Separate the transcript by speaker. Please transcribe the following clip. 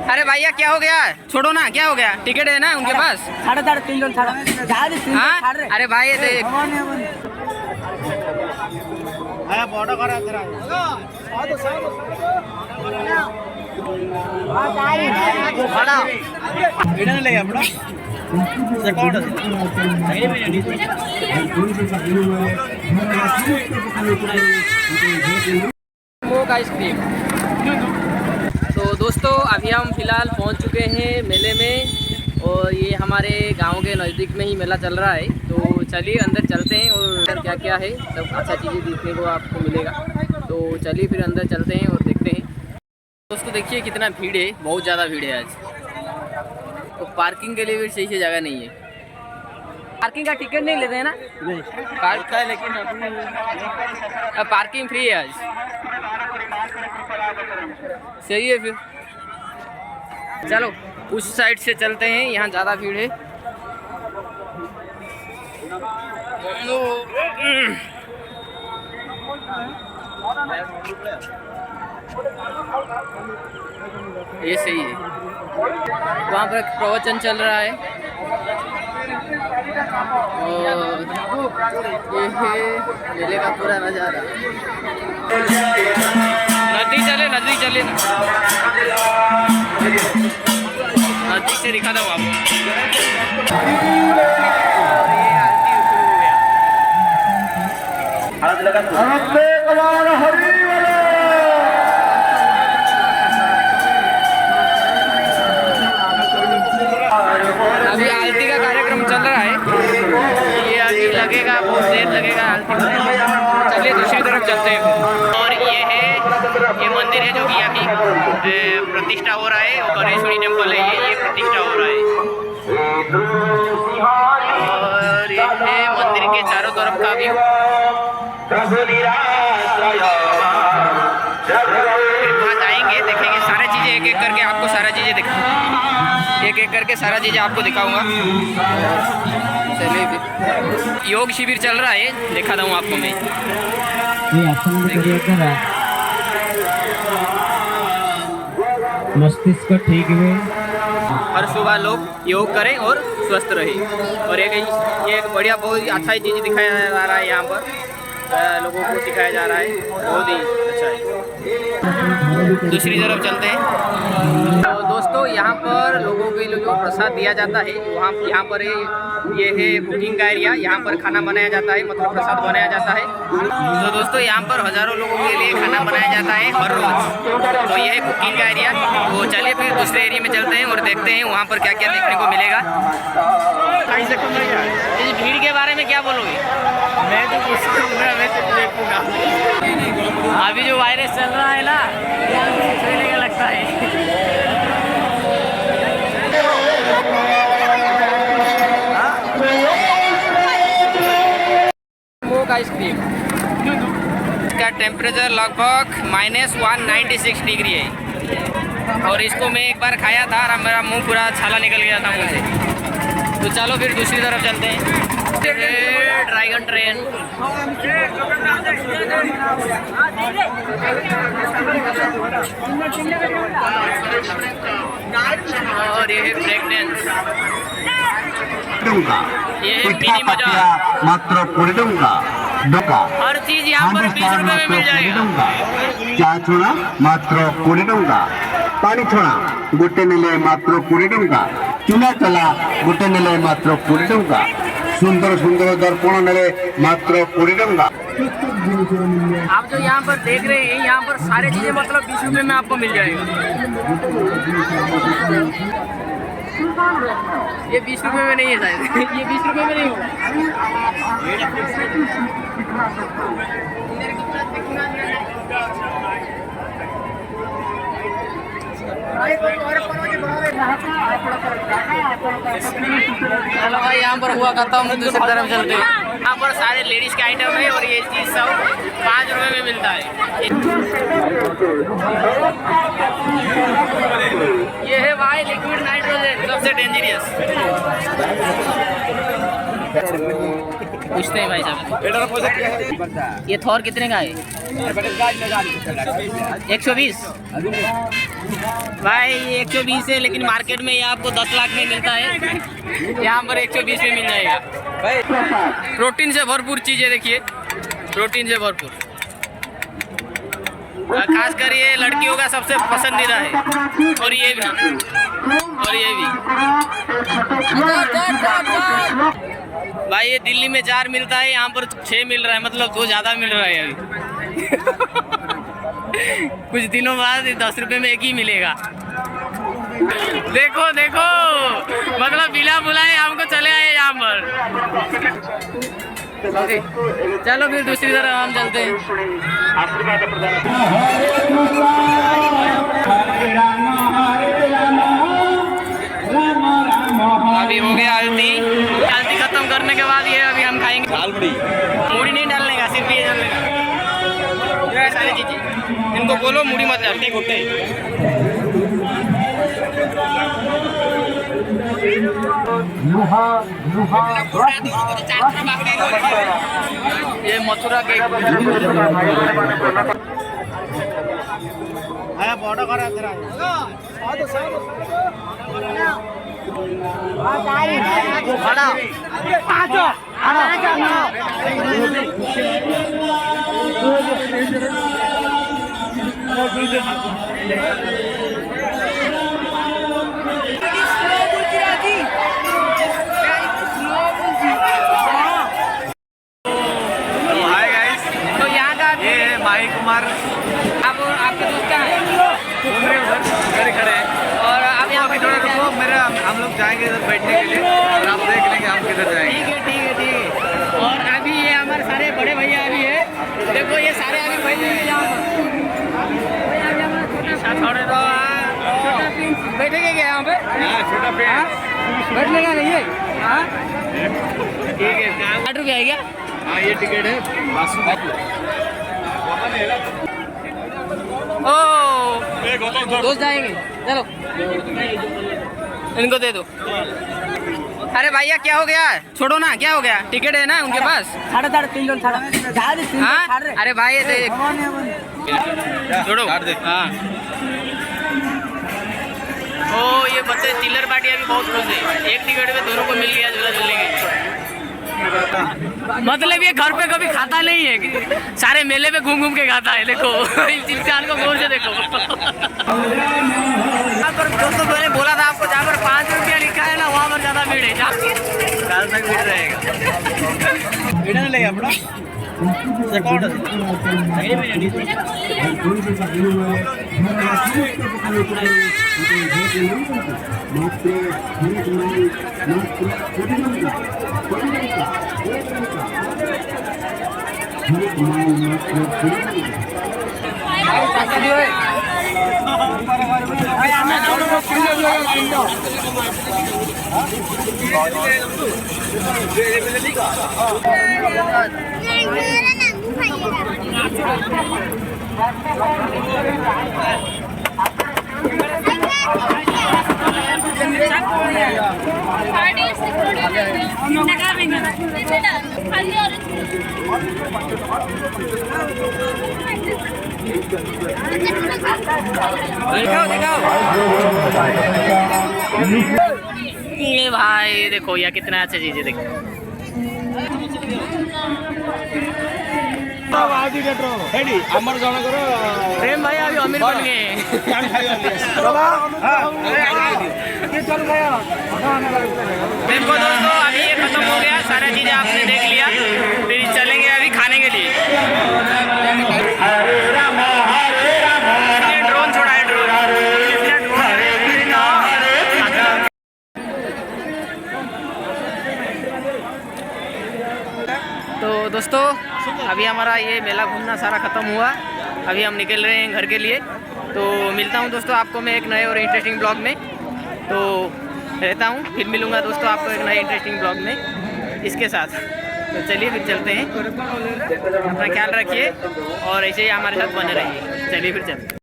Speaker 1: अरे भैया क्या हो गया? छोड़ो ना, क्या हो गया? टिकट है ना उनके पास? हाँ अरे भाई देख कोक आइसक्रीम। तो दोस्तों अभी हम फ़िलहाल पहुंच चुके हैं मेले में और ये हमारे गांव के नज़दीक में ही मेला चल रहा है। तो चलिए अंदर चलते हैं और क्या क्या है सब अच्छा चीज़ें देखने को आपको मिलेगा। तो चलिए फिर अंदर चलते हैं और देखते हैं। दोस्तों देखिए कितना भीड़ है, बहुत ज़्यादा भीड़ है आज। तो पार्किंग के लिए भी सही से जगह नहीं है। पार्किंग का टिकट नहीं लेते हैं ना? नहीं पार्क का है लेकिन पार्किंग फ्री है आज। सही है फिर चलो उस साइड से चलते हैं, यहाँ ज़्यादा भीड़ है। ये सही है। वहाँ पर प्रवचन चल रहा है और ये है मेले का पूरा नज़ारा। नदी चले ना, नदी से दिखाता हूँ आपको। अभी आरती का कार्यक्रम चल रहा है, ये अभी लगेगा, बहुत देर लगेगा आरती में। चलिए दूसरी तरफ चलते हैं। और ये है, ये मंदिर है जो कि अभी प्रतिष्ठा हो रहा है। गणेशवरी टेम्पल है, ये प्रतिष्ठा हो रहा है। और ये है मंदिर के चारों तरफ का व्यू। वहाँ जाएंगे, देखेंगे सारी चीज़ें, एक एक करके आपको सारा चीज़ें दिखाऊंगा, एक एक करके सारा चीज़ें आपको दिखाऊंगा। चलिए फिर योग शिविर चल रहा है, दिखाता हूँ आपको मैं।
Speaker 2: मस्तिष्क ठीक है।
Speaker 1: हर सुबह लोग योग करें और स्वस्थ रहें। और ये एक बढ़िया बहुत ही अच्छा ही चीज़ दिखाया जा रहा है, यहाँ पर लोगों को सिखाया जा रहा है, बहुत ही अच्छा है। दूसरी तरफ चलते हैं। तो दोस्तों यहाँ पर लोगों के लिए जो प्रसाद दिया जाता है, वहाँ यहाँ पर ये है कुकिंग का एरिया। यहाँ पर खाना बनाया जाता है, मतलब प्रसाद बनाया जाता है। तो दोस्तों यहाँ पर हज़ारों लोगों के लिए खाना बनाया जाता है हर रोज़। तो ये है कुकिंग का एरिया। तो चलिए फिर दूसरे एरिया में चलते हैं और देखते हैं वहाँ पर क्या क्या देखने को मिलेगा। इस भीड़ के बारे में क्या बोलोगे? मैं तो अभी जो वायरस चल रहा है ना, छूने का लगता है। कोक आइसक्रीम का टेम्परेचर लगभग -196 डिग्री है। और इसको मैं एक बार खाया था और मेरा मुंह पूरा छाला निकल गया था मुंह से। तो चलो फिर दूसरी तरफ चलते हैं। ड्रैगन ट्रेन, और ये है ब्रेक डांस। ये है मिनी मजा,
Speaker 3: मात्र 20 टंका।
Speaker 1: हर चीज यहाँ पर 20 रुपए में मिल जाएगा।
Speaker 3: चा छोड़ा मात्र 20 टंका। पानी छोड़ा गोटे नेले मात्र 20 टंका। चूना चला गोटे नेले मात्र 20 टंका। सुंदर सुंदर दर्पण नेले मात्र 20 टंका।
Speaker 1: आप जो यहाँ पर देख रहे हैं, यहाँ पर सारे चीजें मतलब 20 रुपए में आपको मिल जाएगा। ये 20 रुपए में नहीं है शायद। ये 20 रुपए में नहीं होगा। चलो भाई यहाँ पर हुआ करता हूँ, दूसरी तरफ चलते हैं। यहाँ पर सारे लेडीज के आइटम है और ये चीज़ सब 5 रुपए में मिलता है। ये है भाई लिक्विड नाइट्रोजन, सबसे डेंजरियस। पूछते हैं भाई साहब। ये थॉर कितने का है? 120 भाई, 120 है, लेकिन मार्केट में ये आपको 10 लाख में मिलता है, यहाँ पर 120 में मिल जाएगा। प्रोटीन से भरपूर चीज़ें देखिए, प्रोटीन से भरपूर, खासकर ये लड़कियों का सबसे पसंदीदा है। और ये भी, और ये भी भाई, ये दिल्ली में 4 मिलता है, यहाँ पर 6 मिल रहा है, मतलब 2 ज़्यादा मिल रहा है अभी। कुछ दिनों बाद 10 रुपये में एक ही मिलेगा। देखो देखो, मतलब बिना बुलाए हमको चले आए यहाँ पर। ओके, चलो फिर दूसरी तरफ हम चलते हैं। अभी हो गया आरती, आरती खत्म करने के बाद ये अभी हम खाएंगे मूड़ी नहीं डालने का, सिर्फ ये डालने का, ये सारी चीजें। इनको बोलो मूड़ी मत डालने गोटे। ये मथुरा केक बड़ा करा तेरा। भाई कुमार, आप आपके दोस्त कहाँ हैं? उधर खड़े हैं। और आप यहाँ पे थोड़ा रुको, मेरा हम लोग जाएंगे इधर बैठने के लिए, और आप देख लेंगे हम किधर जाएंगे। ठीक है ठीक है ठीक है। और अभी ये हमारे सारे बड़े भैया अभी है, देखो ये सारे अभी बैठेंगे यहाँ पर। बैठेंगे क्या यहाँ पे? छोटा पेड़ बैठने का नहीं है। हाँ ठीक है, 8 रुपये है क्या? हाँ ये टिकट है। ओ दोस्त जाएंगे, चलो इनको दे दो। अरे भैया क्या हो गया? छोड़ो ना, क्या हो गया? टिकट है ना उनके पास? 3.5 हाँ अरे भाई छोड़ो। हाँ ओ ये बच्चे चिल्लर पार्टियाँ भी बहुत खुश है, एक टिकट में दोनों को मिल गया झूला झूलने के। मतलब ये घर पे कभी खाता नहीं है, सारे मेले पे घूम घूम के खाता है। देखो इंसान को गौर से देखो। यहाँ पर दोस्तों मैंने बोला था आपको, जहाँ पर 5 रुपया लिखा है ना, वहाँ पर ज़्यादा भीड़ है, कल तक भीड़ रहेगा। ये भाई देखो यार कितना अच्छा चीज है, देखो प्रेम भाई अभी अमीर बन गए। देखो दोस्तों अभी ये खत्म हो गया, सारा चीजें आपने देख लिया, फिर चलेंगे अभी खाने के लिए। ड्रोन छोड़ा है, ड्रोन। तो दोस्तों अभी हमारा ये मेला घूमना सारा ख़त्म हुआ, अभी हम निकल रहे हैं घर के लिए। तो मिलता हूँ दोस्तों आपको मैं एक नए और इंटरेस्टिंग ब्लॉग में, तो रहता हूँ, फिर मिलूँगा दोस्तों आपको एक नए इंटरेस्टिंग ब्लॉग में इसके साथ। तो चलिए फिर चलते हैं, अपना ख्याल रखिए और ऐसे ही हमारे साथ बने रहिए। चलिए फिर चलते हैं।